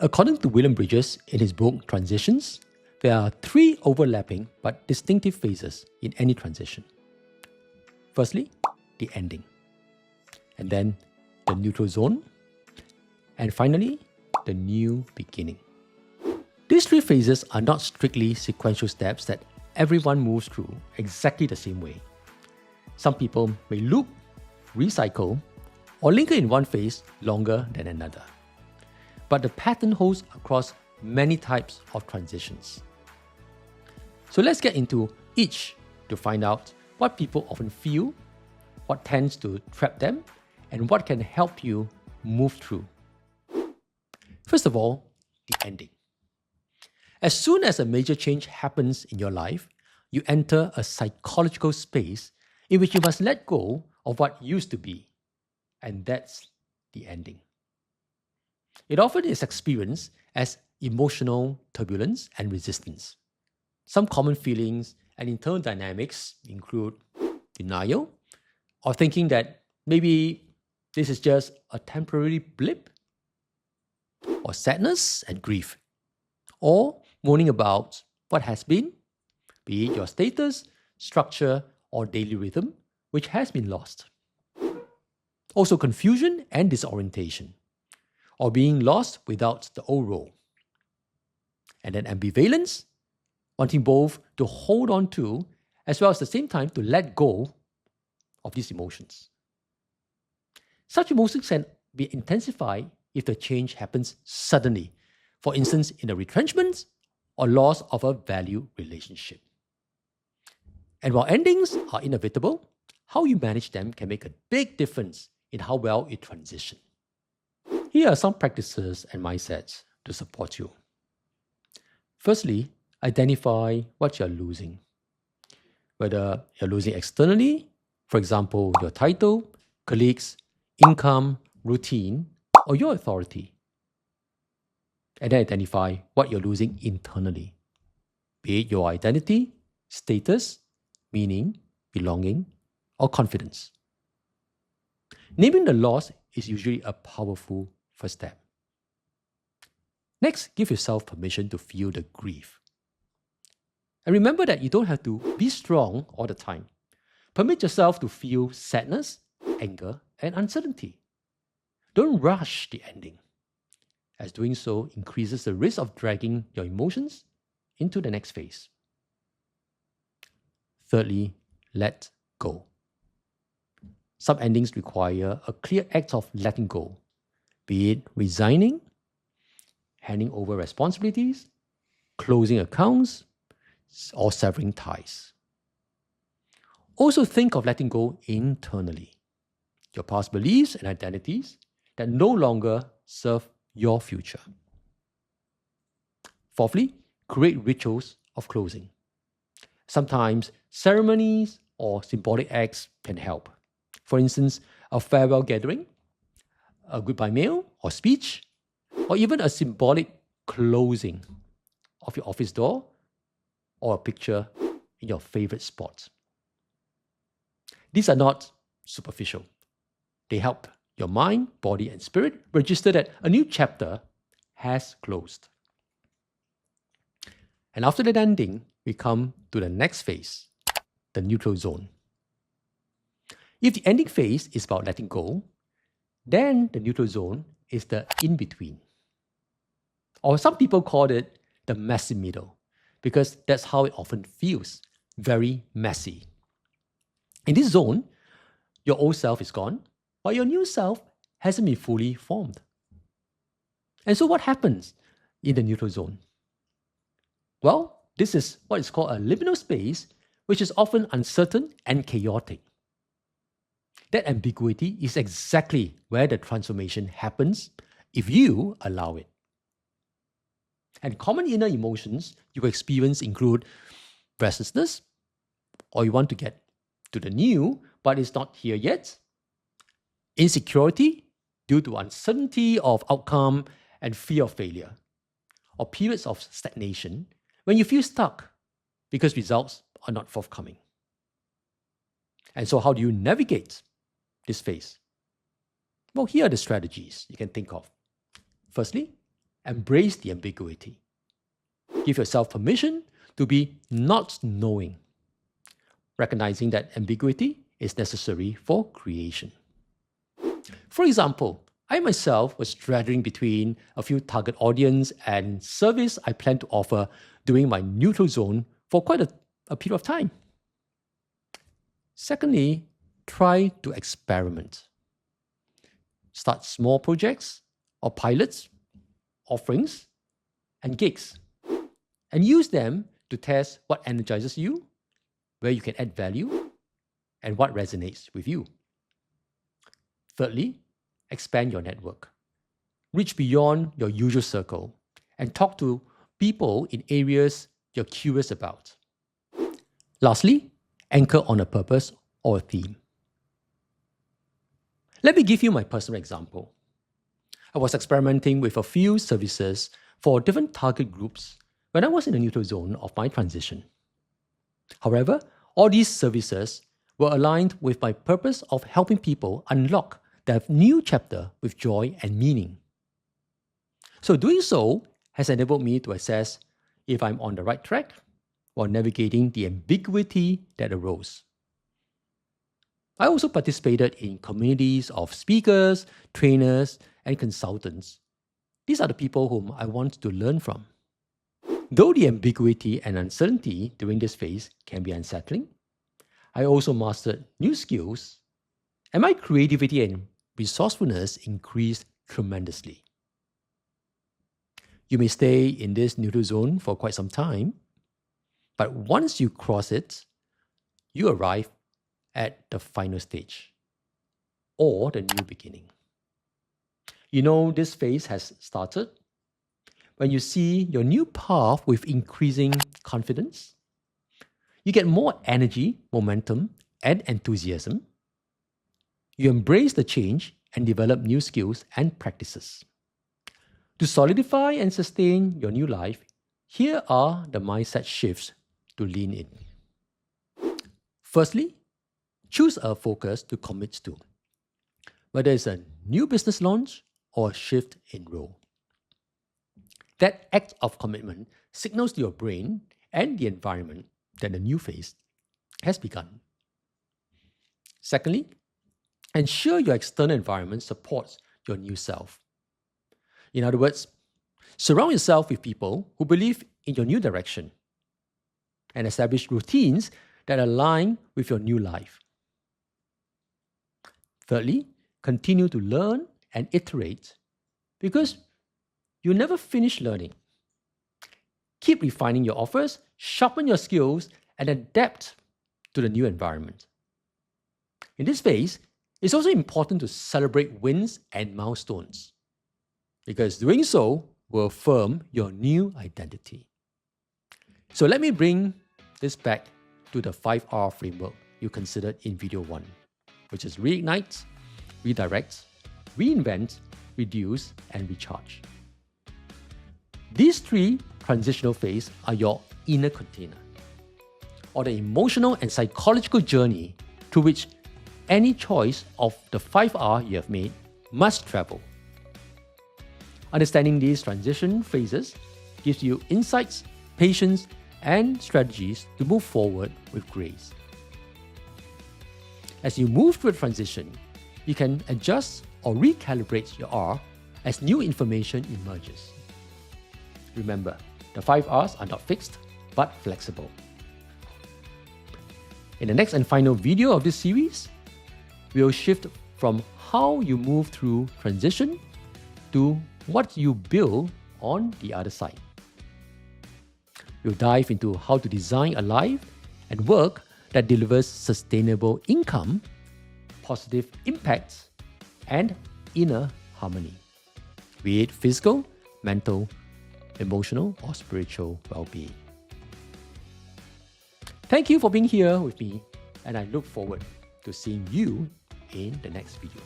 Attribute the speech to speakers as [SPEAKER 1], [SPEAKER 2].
[SPEAKER 1] According to William Bridges in his book Transitions, there are three overlapping but distinctive phases in any transition. Firstly, the ending, and then the neutral zone, and finally, the new beginning. These three phases are not strictly sequential steps that everyone moves through exactly the same way. Some people may loop, recycle, or linger in one phase longer than another. But the pattern holds across many types of transitions. So let's get into each to find out what people often feel, what tends to trap them, and what can help you move through. First of all, the ending. As soon as a major change happens in your life, you enter a psychological space in which you must let go of what used to be. And that's the ending. It often is experienced as emotional turbulence and resistance. Some common feelings and internal dynamics include denial, or thinking that maybe this is just a temporary blip, or sadness and grief, or mourning about what has been, be it your status, structure, or daily rhythm, which has been lost. Also confusion and disorientation, or being lost without the old role. And then ambivalence, wanting both to hold on to, as well as at the same time to let go of these emotions. Such emotions can be intensified if the change happens suddenly, for instance, in a retrenchment or loss of a value relationship. And while endings are inevitable, how you manage them can make a big difference in how well you transition. Here are some practices and mindsets to support you. Firstly, identify what you're losing. Whether you're losing externally, for example, your title, colleagues, income, routine, or your authority. And then identify what you're losing internally, be it your identity, status, meaning, belonging, or confidence. Naming the loss is usually a powerful first step. Next, give yourself permission to feel the grief. And remember that you don't have to be strong all the time. Permit yourself to feel sadness, anger, and uncertainty. Don't rush the ending, as doing so increases the risk of dragging your emotions into the next phase. Thirdly, let go. Some endings require a clear act of letting go, be it resigning, handing over responsibilities, closing accounts, or severing ties. Also think of letting go internally, your past beliefs and identities that no longer serve your future. Fourthly, create rituals of closing. Sometimes ceremonies or symbolic acts can help. For instance, a farewell gathering, a goodbye meal or speech, or even a symbolic closing of your office door or a picture in your favorite spot. These are not superficial. They help your mind, body, and spirit register that a new chapter has closed. And after that ending, we come to the next phase, the neutral zone. If the ending phase is about letting go, then the neutral zone is the in-between. Or some people call it the messy middle, because that's how it often feels, very messy. In this zone, your old self is gone, but your new self hasn't been fully formed. And so what happens in the neutral zone? Well, this is what is called a liminal space, which is often uncertain and chaotic. That ambiguity is exactly where the transformation happens if you allow it. And common inner emotions you experience include restlessness, or you want to get to the new, but it's not here yet. Insecurity due to uncertainty of outcome and fear of failure. Or periods of stagnation when you feel stuck because results are not forthcoming. And so how do you navigate this phase? Well, here are the strategies you can think of. Firstly, embrace the ambiguity. Give yourself permission to be not knowing, recognizing that ambiguity is necessary for creation. For example, I myself was straddling between a few target audience and service I plan to offer during my neutral zone for quite a period of time. Secondly, try to experiment. Start small projects or pilots, offerings, and gigs, and use them to test what energizes you, where you can add value, and what resonates with you. Thirdly, expand your network. Reach beyond your usual circle and talk to people in areas you're curious about. Lastly, anchor on a purpose or a theme. Let me give you my personal example. I was experimenting with a few services for different target groups when I was in the neutral zone of my transition. However, all these services were aligned with my purpose of helping people unlock their new chapter with joy and meaning. So doing so has enabled me to assess if I'm on the right track while navigating the ambiguity that arose. I also participated in communities of speakers, trainers, and consultants. These are the people whom I want to learn from. Though the ambiguity and uncertainty during this phase can be unsettling, I also mastered new skills, and my creativity and resourcefulness increased tremendously. You may stay in this neutral zone for quite some time, but once you cross it, you arrive at the final stage, or the new beginning. You know this phase has started when you see your new path with increasing confidence. You get more energy, momentum, and enthusiasm. You embrace the change and develop new skills and practices. To solidify and sustain your new life, here are the mindset shifts to lean in. Firstly, choose a focus to commit to, whether it's a new business launch or a shift in role. That act of commitment signals to your brain and the environment that the new phase has begun. Secondly, ensure your external environment supports your new self. In other words, surround yourself with people who believe in your new direction and establish routines that align with your new life. Thirdly, continue to learn and iterate because you never finish learning. Keep refining your offers, sharpen your skills, and adapt to the new environment. In this phase, it's also important to celebrate wins and milestones because doing so will affirm your new identity. So let me bring this back to the 5R framework you considered in video 1, which is reignite, redirect, reinvent, reduce, and recharge. These 3 transitional phases are your inner container, or the emotional and psychological journey through which any choice of the 5R you have made must travel. Understanding these transition phases gives you insights, patience, and strategies to move forward with grace. As you move through the transition, you can adjust or recalibrate your R as new information emerges. Remember, the 5 R's are not fixed, but flexible. In the next and final video of this series, we'll shift from how you move through transition to what you build on the other side. We'll dive into how to design a life and work that delivers sustainable income, positive impacts, and inner harmony, be it physical, mental, emotional, or spiritual well-being. Thank you for being here with me, and I look forward to seeing you in the next video.